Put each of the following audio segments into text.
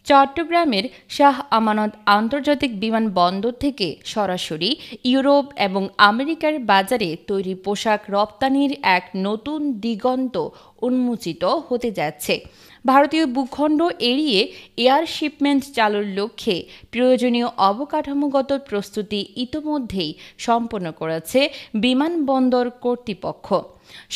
চট্টগ্রামের শাহ আমানত আন্তর্জাতিক বিমানবন্দর থেকে সরাসরি ইউরোপ এবং আমেরিকার বাজারে তৈরি পোশাক রপ্তানির এক নতুন দিগন্ত উন্মোচিত হতে যাচ্ছে। ভারতীয় ভূখণ্ড এড়িয়ে এয়ার শিপমেন্ট চালুর লক্ষ্যে প্রয়োজনীয় অবকাঠামোগত প্রস্তুতি ইতোমধ্যেই সম্পন্ন করেছে বিমানবন্দর কর্তৃপক্ষ।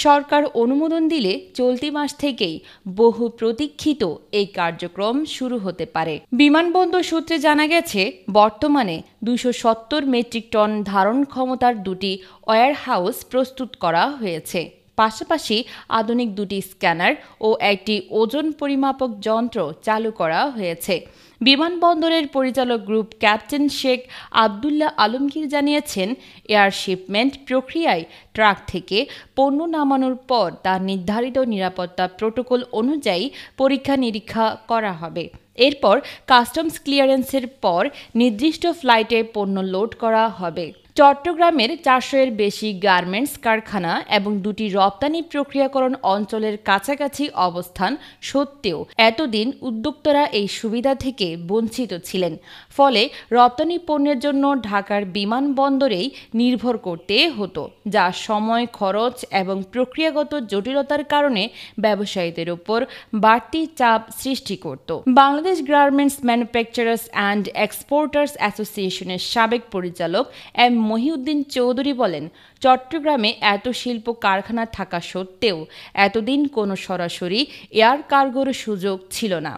সরকার অনুমোদন দিলে চলতি মাস থেকেই বহু প্রতীক্ষিত এই কার্যক্রম শুরু হতে পারে। বিমানবন্দর সূত্রে জানা গেছে, বর্তমানে ২৭০ মেট্রিক টন ধারণ ক্ষমতার দুটি ওয়্যারহাউস প্রস্তুত করা হয়েছে। পাশাপাশি আধুনিক দুটি স্ক্যানার ও একটি ওজন পরিমাপক যন্ত্র চালু করা হয়েছে। বিমানবন্দরের পরিচালক গ্রুপ ক্যাপ্টেন শেখ আবদুল্লাহ আলমগীর জানিয়েছেন, এয়ার শিপমেন্ট প্রক্রিয়ায় ট্রাক থেকে পণ্য নামানোর পর তা নির্ধারিত নিরাপত্তা প্রোটোকল অনুযায়ী পরীক্ষা নিরীক্ষা করা হবে। এরপর কাস্টমস ক্লিয়ারেন্সের পর নির্দিষ্ট ফ্লাইটে পণ্য লোড করা হবে। চট্টগ্রামের ৪০০-এর বেশি গার্মেন্টস কারখানা এবং দুটি রপ্তানি প্রক্রিয়াকরণ অঞ্চলের কাছাকাছি অবস্থান সত্ত্বেও এতদিন উদ্যোক্তারা এই সুবিধা থেকে বঞ্চিত ছিলেন। ফলে রপ্তানি পণ্যের জন্য ঢাকার বিমানবন্দরেই নির্ভর করতে হতো, যা সময়, খরচ এবং প্রক্রিয়াগত জটিলতার কারণে ব্যবসায়ীদের উপর বাড়তি চাপ সৃষ্টি করত। Bangladesh garments manufacturers and exporters অ্যাসোসিয়েশনের সাবেক পরিচালক এম মহিউদ্দিন চৌধুরী বলেন, চট্টগ্রামে এত শিল্প কারখানা থাকা সত্ত্বেও এতদিন কোনো সরাসরি এয়ার কার্গোর সুযোগ ছিল না।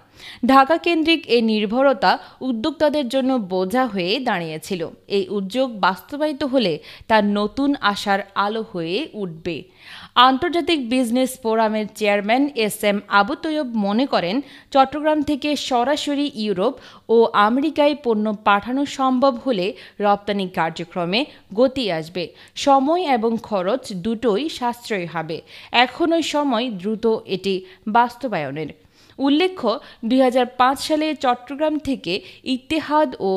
ঢাকা কেন্দ্রিক এই নির্ভরতা উদ্যোক্তাদের জন্য বোঝা হয়ে দাঁড়িয়েছিল। এই উদ্যোগ বাস্তবায়িত হলে তার নতুন আশার আলো হয়ে উঠবে। আন্তর্জাতিক বিজনেস ফোরামের chairman S M Abu Taiyeb মনে করেন, চট্টগ্রাম থেকে সরাসরি ইউরোপ ও আমেরিকায় পণ্য পাঠানো সম্ভব হলে রপ্তানি কার্যক্রমে গতি আসবে। সময় এবং খরচ দুটোই সাশ্রয়ী হবে। এখনই সময় দ্রুত এটি বাস্তবায়নের। উল্লেখ্য, ২০০৫ সালে চট্টগ্রাম থেকে ইত্তেহাদ ও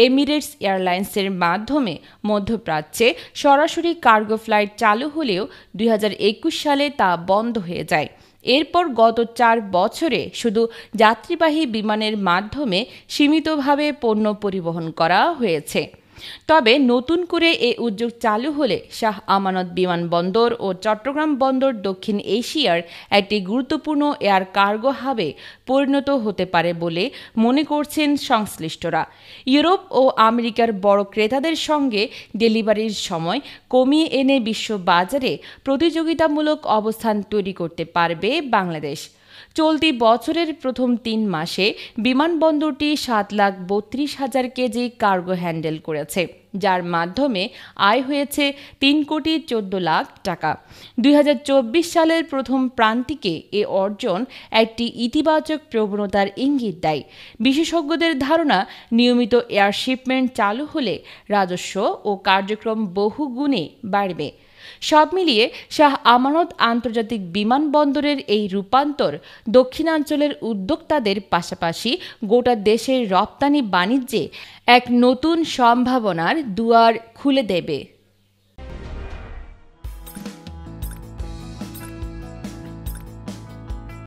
এমিরেটস এয়ারলাইন্সের মাধ্যমে মধ্যপ্রাচ্যে সরাসরি কার্গো ফ্লাইট চালু হলেও ২০২১ সালে তা বন্ধ হয়ে যায়। এরপর গত ৪ বছরে শুধু যাত্রীবাহী বিমানের মাধ্যমে সীমিতভাবে পণ্য পরিবহন করা হয়েছে। তবে নতুন করে এ উদ্যোগ চালু হলে শাহ আমানত বিমানবন্দর ও চট্টগ্রাম বন্দর দক্ষিণ এশিয়ার একটি গুরুত্বপূর্ণ এয়ার কার্গো হাবে পরিণত হতে পারে বলে মনে করছেন সংশ্লিষ্টরা। ইউরোপ ও আমেরিকার বড় ক্রেতাদের সঙ্গে ডেলিভারির সময় কমিয়ে এনে বিশ্ববাজারে প্রতিযোগিতামূলক অবস্থান তৈরি করতে পারবে বাংলাদেশ। চলতি বছরের প্রথম ৩ মাসে বিমানবন্দরটি ৭,৩২,০০০ কেজি কার্গো হ্যান্ডেল করেছে, যার মাধ্যমে আয় হয়েছে ৩,১৪,০০,০০০ টাকা। ২০২৪ সালের প্রথম প্রান্তিকে এ অর্জন একটি ইতিবাচক প্রবণতার ইঙ্গিত দেয়। বিশেষজ্ঞদের ধারণা, নিয়মিত এয়ার শিপমেন্ট চালু হলে রাজস্ব ও কার্যক্রম বহুগুণে বাড়বে। সব মিলিয়ে শাহ আমানত আন্তর্জাতিক বিমানবন্দরের এই রূপান্তর দক্ষিণাঞ্চলের উদ্যোক্তাদের পাশাপাশি গোটা দেশের রপ্তানি বাণিজ্যে এক নতুন সম্ভাবনার দুয়ার খুলে দেবে।